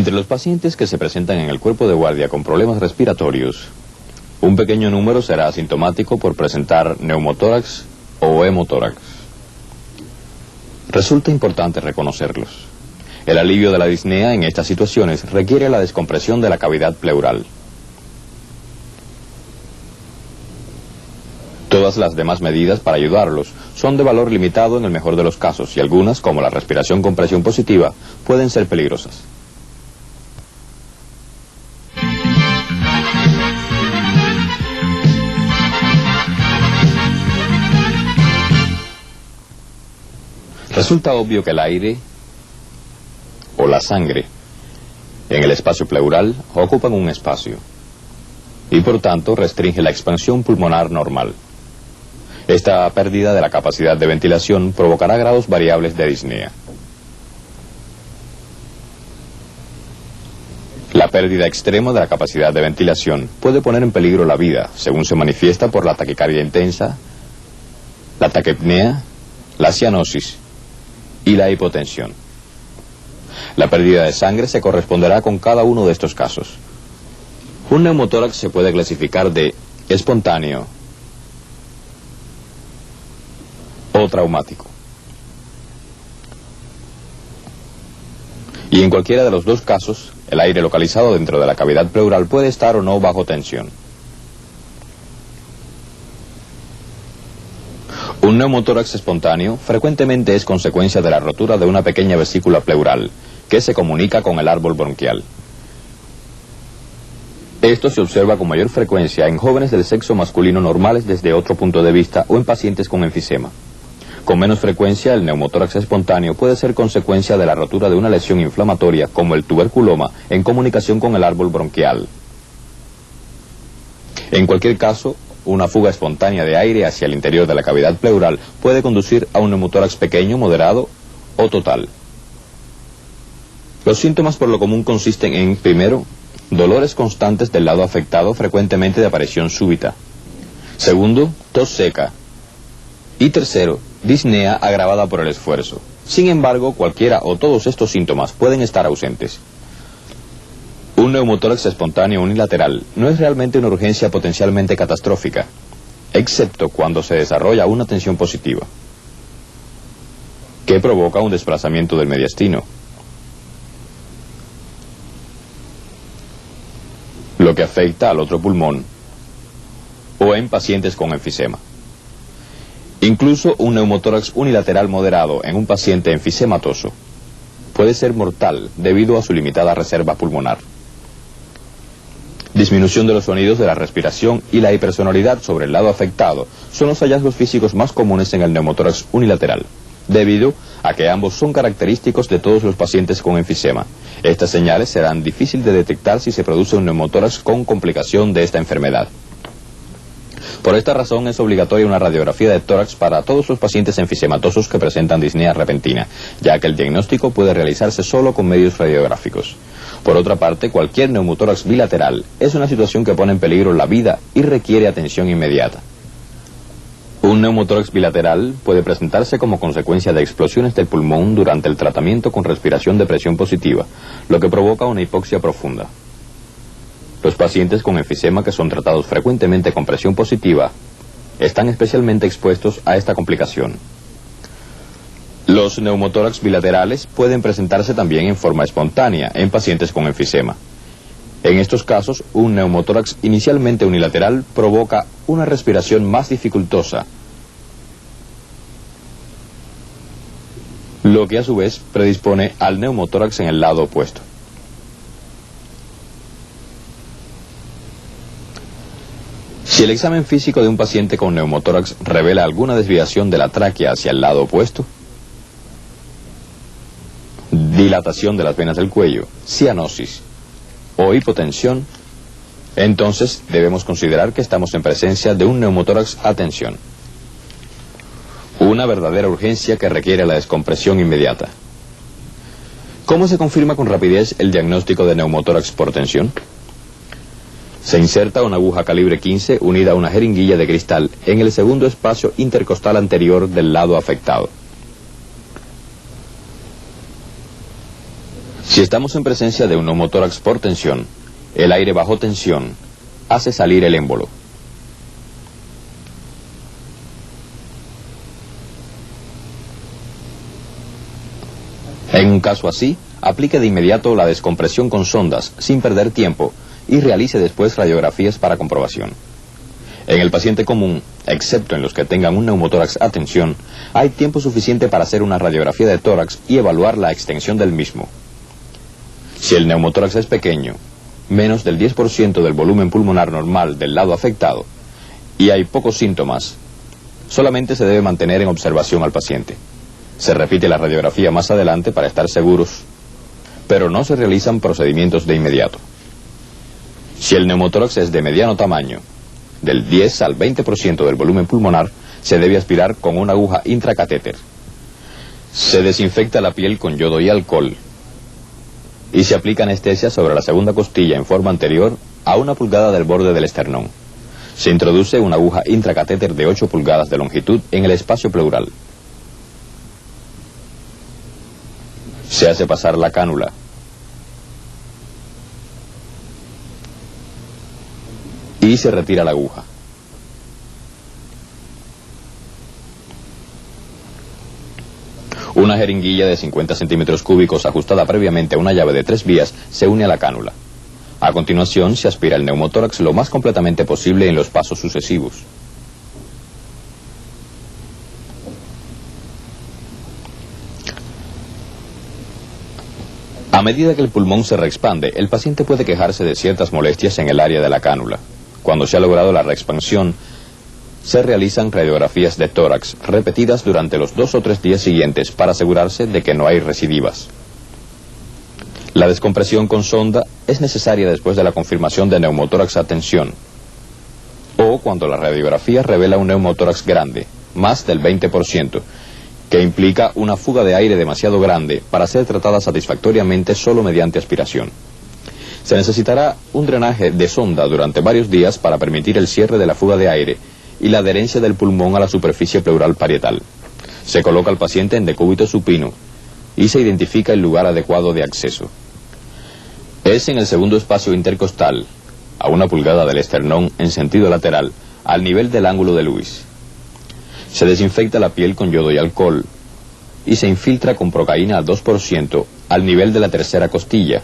Entre los pacientes que se presentan en el cuerpo de guardia con problemas respiratorios, un pequeño número será asintomático por presentar neumotórax o hemotórax. Resulta importante reconocerlos. El alivio de la disnea en estas situaciones requiere la descompresión de la cavidad pleural. Todas las demás medidas para ayudarlos son de valor limitado en el mejor de los casos, y algunas, como la respiración con presión positiva, pueden ser peligrosas. Resulta obvio que el aire o la sangre en el espacio pleural ocupan un espacio y por tanto restringe la expansión pulmonar normal. Esta pérdida de la capacidad de ventilación provocará grados variables de disnea. La pérdida extrema de la capacidad de ventilación puede poner en peligro la vida, según se manifiesta por la taquicardia intensa, la taquipnea, la cianosis y la hipotensión. La pérdida de sangre se corresponderá con cada uno de estos casos. Un neumotórax se puede clasificar de espontáneo o traumático. Y en cualquiera de los dos casos, el aire localizado dentro de la cavidad pleural puede estar o no bajo tensión. Un neumotórax espontáneo frecuentemente es consecuencia de la rotura de una pequeña vesícula pleural que se comunica con el árbol bronquial. Esto se observa con mayor frecuencia en jóvenes del sexo masculino normales desde otro punto de vista o en pacientes con enfisema. Con menos frecuencia, el neumotórax espontáneo puede ser consecuencia de la rotura de una lesión inflamatoria como el tuberculoma en comunicación con el árbol bronquial. En cualquier caso, una fuga espontánea de aire hacia el interior de la cavidad pleural puede conducir a un neumotórax pequeño, moderado o total. Los síntomas por lo común consisten en, primero, dolores constantes del lado afectado, frecuentemente de aparición súbita. Segundo, tos seca. Y tercero, disnea agravada por el esfuerzo. Sin embargo, cualquiera o todos estos síntomas pueden estar ausentes. Un neumotórax espontáneo unilateral no es realmente una urgencia potencialmente catastrófica, excepto cuando se desarrolla una tensión positiva, que provoca un desplazamiento del mediastino, lo que afecta al otro pulmón, o en pacientes con enfisema. Incluso un neumotórax unilateral moderado en un paciente enfisematoso puede ser mortal debido a su limitada reserva pulmonar. Disminución de los sonidos de la respiración y la hipersonoridad sobre el lado afectado son los hallazgos físicos más comunes en el neumotórax unilateral, debido a que ambos son característicos de todos los pacientes con enfisema. Estas señales serán difíciles de detectar si se produce un neumotórax con complicación de esta enfermedad. Por esta razón es obligatoria una radiografía de tórax para todos los pacientes enfisematosos que presentan disnea repentina, ya que el diagnóstico puede realizarse solo con medios radiográficos. Por otra parte, cualquier neumotórax bilateral es una situación que pone en peligro la vida y requiere atención inmediata. Un neumotórax bilateral puede presentarse como consecuencia de explosiones del pulmón durante el tratamiento con respiración de presión positiva, lo que provoca una hipoxia profunda. Los pacientes con enfisema que son tratados frecuentemente con presión positiva están especialmente expuestos a esta complicación. Los neumotórax bilaterales pueden presentarse también en forma espontánea en pacientes con enfisema. En estos casos, un neumotórax inicialmente unilateral provoca una respiración más dificultosa, lo que a su vez predispone al neumotórax en el lado opuesto. Si el examen físico de un paciente con neumotórax revela alguna desviación de la tráquea hacia el lado opuesto, dilatación de las venas del cuello, cianosis o hipotensión, entonces debemos considerar que estamos en presencia de un neumotórax a tensión. Una verdadera urgencia que requiere la descompresión inmediata. ¿Cómo se confirma con rapidez el diagnóstico de neumotórax por tensión? Se inserta una aguja calibre 15 unida a una jeringuilla de cristal en el segundo espacio intercostal anterior del lado afectado. Si estamos en presencia de un neumotórax por tensión, el aire bajo tensión hace salir el émbolo. En un caso así, aplique de inmediato la descompresión con sondas, sin perder tiempo, y realice después radiografías para comprobación. En el paciente común, excepto en los que tengan un neumotórax a tensión, hay tiempo suficiente para hacer una radiografía de tórax y evaluar la extensión del mismo. Si el neumotórax es pequeño, menos del 10% del volumen pulmonar normal del lado afectado, y hay pocos síntomas, solamente se debe mantener en observación al paciente. Se repite la radiografía más adelante para estar seguros, pero no se realizan procedimientos de inmediato. Si el neumotórax es de mediano tamaño, del 10 al 20% del volumen pulmonar, se debe aspirar con una aguja intracatéter. Se desinfecta la piel con yodo y alcohol y se aplica anestesia sobre la segunda costilla en forma anterior a 1 pulgada del borde del esternón. Se introduce una aguja intracatéter de 8 pulgadas de longitud en el espacio pleural. Se hace pasar la cánula. Y se retira la aguja. Una jeringuilla de 50 centímetros cúbicos ajustada previamente a una llave de 3 vías se une a la cánula. A continuación se aspira el neumotórax lo más completamente posible en los pasos sucesivos. A medida que el pulmón se reexpande, el paciente puede quejarse de ciertas molestias en el área de la cánula. Cuando se ha logrado la reexpansión, se realizan radiografías de tórax repetidas durante los 2 o 3 días siguientes para asegurarse de que no hay recidivas. La descompresión con sonda es necesaria después de la confirmación de neumotórax a tensión o cuando la radiografía revela un neumotórax grande, más del 20%, que implica una fuga de aire demasiado grande para ser tratada satisfactoriamente solo mediante aspiración. Se necesitará un drenaje de sonda durante varios días para permitir el cierre de la fuga de aire y la adherencia del pulmón a la superficie pleural parietal. Se coloca al paciente en decúbito supino y se identifica el lugar adecuado de acceso. Es en el segundo espacio intercostal, a 1 pulgada del esternón en sentido lateral, al nivel del ángulo de Lewis. Se desinfecta la piel con yodo y alcohol y se infiltra con procaína al 2% al nivel de la tercera costilla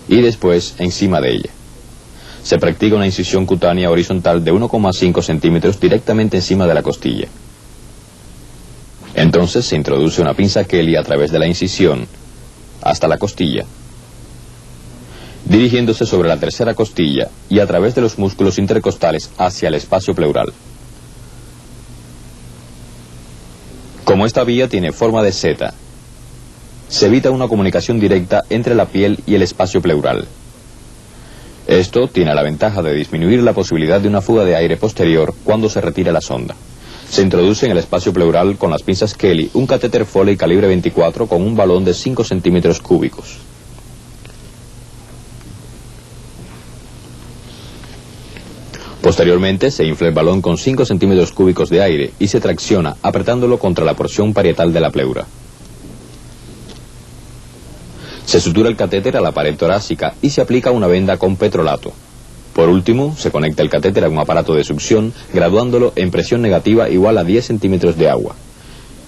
y después encima de ella. Se practica una incisión cutánea horizontal de 1,5 centímetros directamente encima de la costilla. Entonces se introduce una pinza Kelly a través de la incisión hasta la costilla, dirigiéndose sobre la tercera costilla y a través de los músculos intercostales hacia el espacio pleural. Como esta vía tiene forma de Z, se evita una comunicación directa entre la piel y el espacio pleural. Esto tiene la ventaja de disminuir la posibilidad de una fuga de aire posterior cuando se retira la sonda. Se introduce en el espacio pleural con las pinzas Kelly un catéter Foley calibre 24 con un balón de 5 centímetros cúbicos. Posteriormente se infla el balón con 5 centímetros cúbicos de aire y se tracciona apretándolo contra la porción parietal de la pleura. Se sutura el catéter a la pared torácica y se aplica una venda con petrolato. Por último, se conecta el catéter a un aparato de succión, graduándolo en presión negativa igual a 10 centímetros de agua.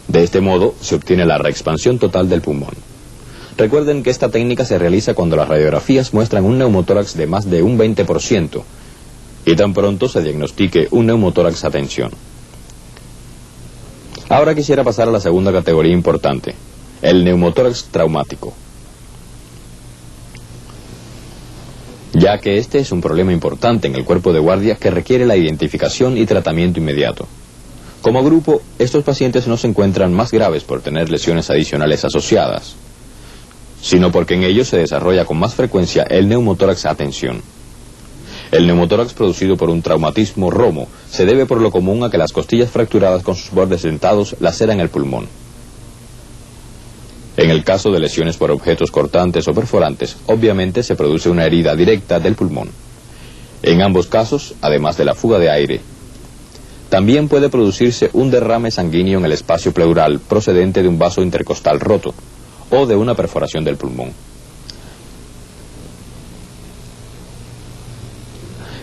De este modo, se obtiene la reexpansión total del pulmón. Recuerden que esta técnica se realiza cuando las radiografías muestran un neumotórax de más de un 20%, y tan pronto se diagnostique un neumotórax a tensión. Ahora quisiera pasar a la segunda categoría importante, el neumotórax traumático. Ya que este es un problema importante en el cuerpo de guardia que requiere la identificación y tratamiento inmediato. Como grupo, estos pacientes no se encuentran más graves por tener lesiones adicionales asociadas, sino porque en ellos se desarrolla con más frecuencia el neumotórax a tensión. El neumotórax producido por un traumatismo romo se debe por lo común a que las costillas fracturadas con sus bordes dentados laceran el pulmón. En el caso de lesiones por objetos cortantes o perforantes, obviamente se produce una herida directa del pulmón. En ambos casos, además de la fuga de aire, también puede producirse un derrame sanguíneo en el espacio pleural procedente de un vaso intercostal roto, o de una perforación del pulmón.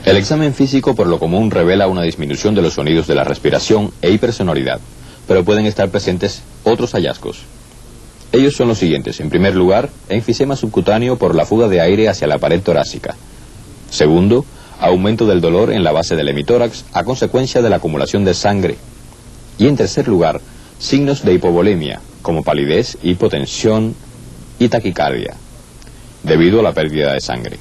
El examen físico por lo común revela una disminución de los sonidos de la respiración e hipersonoridad, pero pueden estar presentes otros hallazgos. Ellos son los siguientes. En primer lugar, enfisema subcutáneo por la fuga de aire hacia la pared torácica. Segundo, aumento del dolor en la base del hemitórax a consecuencia de la acumulación de sangre. Y en tercer lugar, signos de hipovolemia, como palidez, hipotensión y taquicardia, debido a la pérdida de sangre.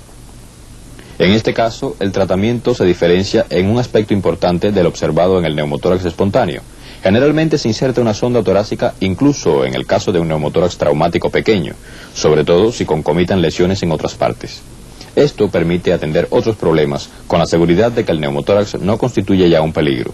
En este caso, el tratamiento se diferencia en un aspecto importante del observado en el neumotórax espontáneo. Generalmente se inserta una sonda torácica incluso en el caso de un neumotórax traumático pequeño, sobre todo si concomitan lesiones en otras partes. Esto permite atender otros problemas con la seguridad de que el neumotórax no constituye ya un peligro.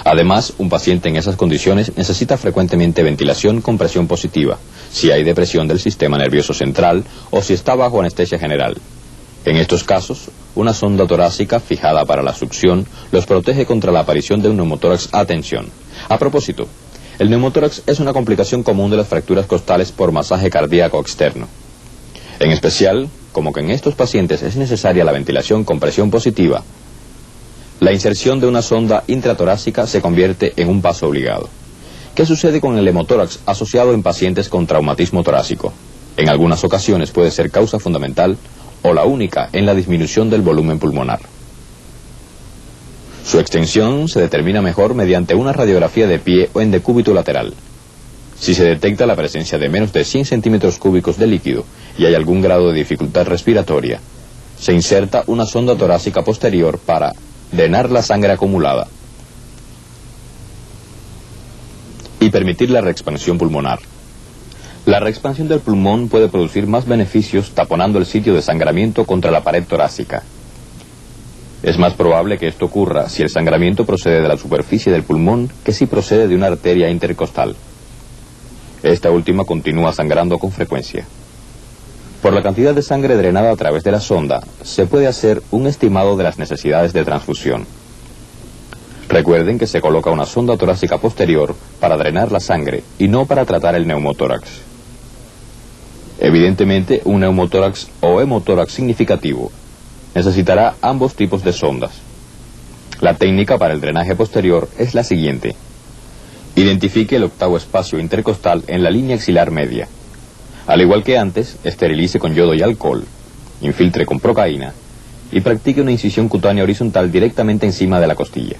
Además, un paciente en esas condiciones necesita frecuentemente ventilación con presión positiva, si hay depresión del sistema nervioso central o si está bajo anestesia general. En estos casos, una sonda torácica fijada para la succión los protege contra la aparición de un neumotórax a tensión. A propósito, el neumotórax es una complicación común de las fracturas costales por masaje cardíaco externo. En especial, como que en estos pacientes es necesaria la ventilación con presión positiva, la inserción de una sonda intratorácica se convierte en un paso obligado. ¿Qué sucede con el hemotórax asociado en pacientes con traumatismo torácico? En algunas ocasiones puede ser causa fundamental o la única en la disminución del volumen pulmonar. Su extensión se determina mejor mediante una radiografía de pie o en decúbito lateral. Si se detecta la presencia de menos de 100 centímetros cúbicos de líquido y hay algún grado de dificultad respiratoria, se inserta una sonda torácica posterior para drenar la sangre acumulada y permitir la reexpansión pulmonar. La reexpansión del pulmón puede producir más beneficios taponando el sitio de sangramiento contra la pared torácica. Es más probable que esto ocurra si el sangramiento procede de la superficie del pulmón que si procede de una arteria intercostal. Esta última continúa sangrando con frecuencia. Por la cantidad de sangre drenada a través de la sonda, se puede hacer un estimado de las necesidades de transfusión. Recuerden que se coloca una sonda torácica posterior para drenar la sangre y no para tratar el neumotórax. Evidentemente, un neumotórax o hemotórax significativo necesitará ambos tipos de sondas. La técnica para el drenaje posterior es la siguiente. Identifique el octavo espacio intercostal en la línea axilar media. Al igual que antes, esterilice con yodo y alcohol, infiltre con procaína y practique una incisión cutánea horizontal directamente encima de la costilla.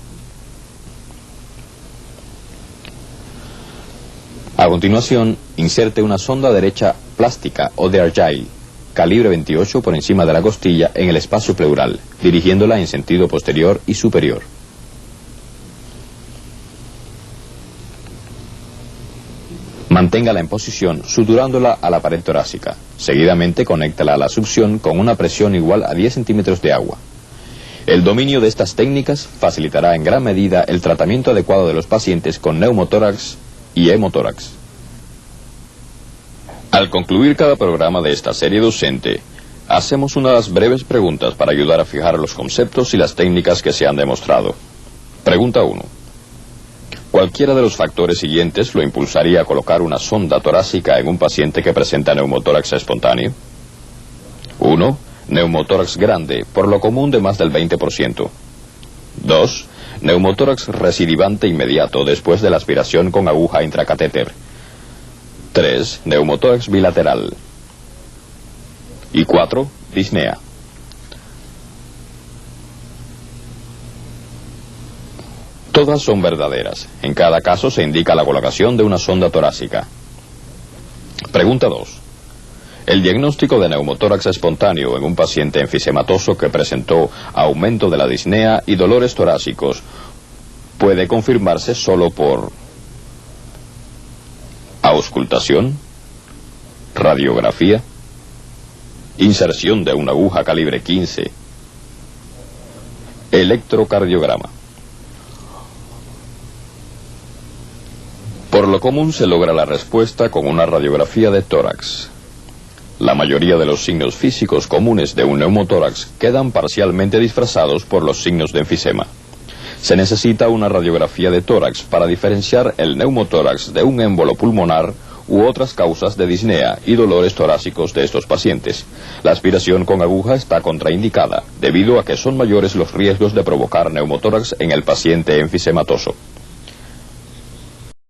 A continuación, inserte una sonda derecha plástica o de Argyle, calibre 28 por encima de la costilla en el espacio pleural, dirigiéndola en sentido posterior y superior. Manténgala en posición suturándola a la pared torácica. Seguidamente conéctala a la succión con una presión igual a 10 centímetros de agua. El dominio de estas técnicas facilitará en gran medida el tratamiento adecuado de los pacientes con neumotórax y hemotórax. Al concluir cada programa de esta serie docente, hacemos unas breves preguntas para ayudar a fijar los conceptos y las técnicas que se han demostrado. Pregunta 1. ¿Cualquiera de los factores siguientes lo impulsaría a colocar una sonda torácica en un paciente que presenta neumotórax espontáneo? 1. Neumotórax grande, por lo común de más del 20%. 2. Neumotórax recidivante inmediato después de la aspiración con aguja intracatéter. 3. Neumotórax bilateral. Y 4. Disnea. Todas son verdaderas. En cada caso se indica la colocación de una sonda torácica. Pregunta 2. El diagnóstico de neumotórax espontáneo en un paciente enfisematoso que presentó aumento de la disnea y dolores torácicos puede confirmarse solo por auscultación, radiografía, inserción de una aguja calibre 15, electrocardiograma. Por lo común se logra la respuesta con una radiografía de tórax. La mayoría de los signos físicos comunes de un neumotórax quedan parcialmente disfrazados por los signos de enfisema. Se necesita una radiografía de tórax para diferenciar el neumotórax de un émbolo pulmonar u otras causas de disnea y dolores torácicos de estos pacientes. La aspiración con aguja está contraindicada, debido a que son mayores los riesgos de provocar neumotórax en el paciente enfisematoso.